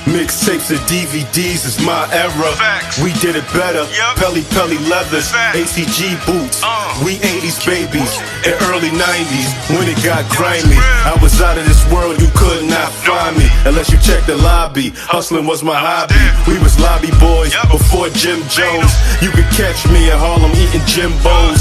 Mixtapes and DVDs is my era. Facts. We did it better. Yep. Pelly leathers, Facts. ACG boots. We 80s babies and early 90s when it got Yo, grimy. it's real. I was out of this world, you could not find me unless you check the lobby. Hustling was my hobby. there. We was lobby boys Yep. before Jim Jones. You could catch me at Harlem eating Jimbos.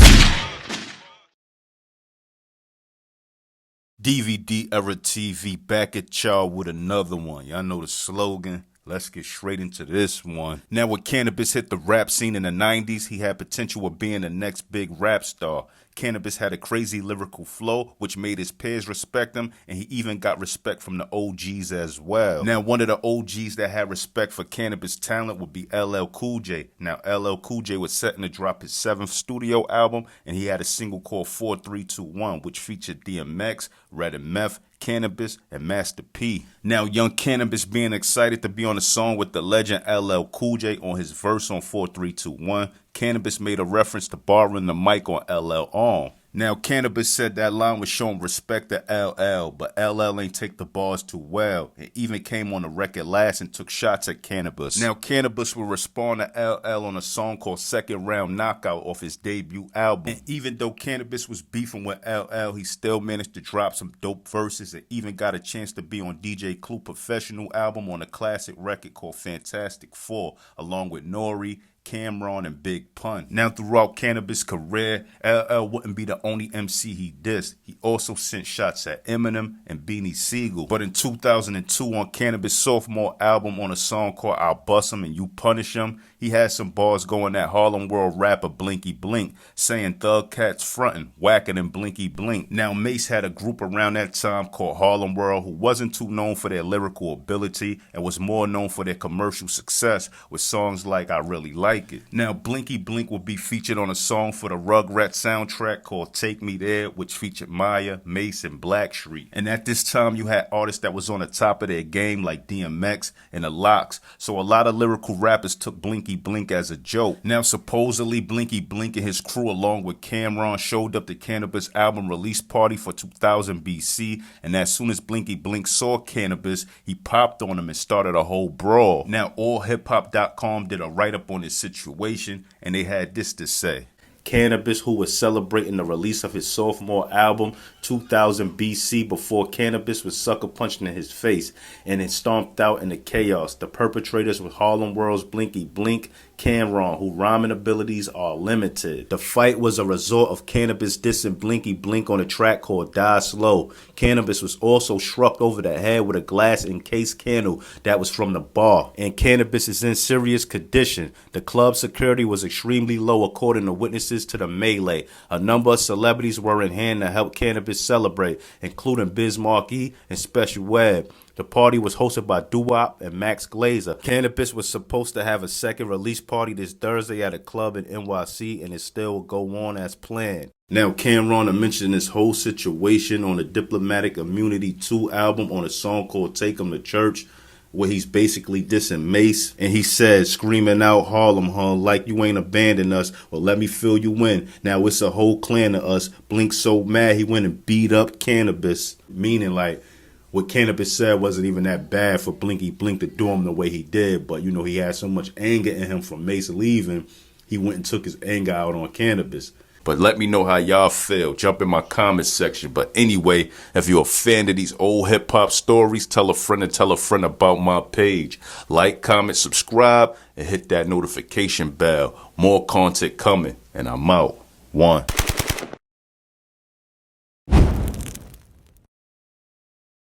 DVD Era TV back at y'all with another one. Y'all know the slogan. Let's get straight into this one. Now, when Canibus hit the rap scene in the 90s, he had potential of being the next big rap star. Canibus had a crazy lyrical flow, which made his peers respect him, and he even got respect from the OGs as well. Now, one of the OGs that had respect for Canibus' talent would be LL Cool J. Now, LL Cool J was setting to drop his 7th studio album, and he had a single called 4321, which featured DMX, Red and Meth, Canibus, and Master P. Now, young Canibus being excited to be on a song with the legend LL Cool J on his verse on 4321, Canibus made a reference to borrowing the mic on LL on. Now, Canibus said that line was showing respect to LL, but LL ain't take the bars too well. It even came on the record last and took shots at Canibus. Now, Canibus will respond to LL on a song called Second Round Knockout off his debut album. And even though Canibus was beefing with LL, he still managed to drop some dope verses and even got a chance to be on DJ Clue Professional album on a classic record called Fantastic Four, along with Nori, Cameron, and Big Pun. Now, throughout Canibus' career, LL wouldn't be the only MC he dissed. He also sent shots at Eminem and Beanie Siegel. But in 2002, on Canibus' sophomore album on a song called I'll Bust 'Em and You Punish 'Em, he had some bars going at Harlem World rapper Blinky Blink, saying Thug Cats frontin', whacker than Blinky Blink. Now, Mace had a group around that time called Harlem World who wasn't too known for their lyrical ability and was more known for their commercial success with songs like I Really Like It. Now, Blinky Blink will be featured on a song for the Rugrats soundtrack called Take Me There, which featured Maya, Mace, and Blackstreet. And at this time, you had artists that was on the top of their game like DMX and the Lox, so a lot of lyrical rappers took Blinky Blink as a joke. Now, supposedly, Blinky Blink and his crew along with Cameron showed up to Canibus' album release party for 2000 BC, and as soon as Blinky Blink saw Canibus, he popped on him and started a whole brawl. Now, allhiphop.com did a write-up on this situation, and they had this to say. Canibus, who was celebrating the release of his sophomore album 2000 BC before Canibus was sucker punched in his face and then stomped out in the chaos. The perpetrators were Harlem World's Blinky Blink, Cameron, whose rhyming abilities are limited. The fight was a result of Canibus dissing Blinky Blink on a track called Die Slow. Canibus was also struck over the head with a glass encased candle that was from the bar. And Canibus is in serious condition. The club security was extremely low according to witnesses to the melee. A number of celebrities were in hand to help Canibus celebrate, including Biz Markie and Special Webb. The party was hosted by Doo-Wop and Max Glazer. Canibus was supposed to have a second release party this Thursday at a club in NYC, and it still will go on as planned. Now, Cameron mentioned this whole situation on the Diplomatic Immunity 2 album on a song called Take 'Em to Church, where he's basically dissing Mace, and he said, screaming out Harlem, huh, like you ain't abandoned us, well, let me fill you in. Now it's a whole clan of us. Blink so mad he went and beat up Canibus, meaning like what Canibus said wasn't even that bad for Blinky Blink to do him the way he did, but you know, he had so much anger in him from Mace leaving, he went and took his anger out on Canibus. But let me know how y'all feel. Jump in my comment section. But anyway, if you're a fan of these old hip-hop stories, tell a friend and tell a friend about my page. Like, comment, subscribe, and hit that notification bell. More content coming, and I'm out. One.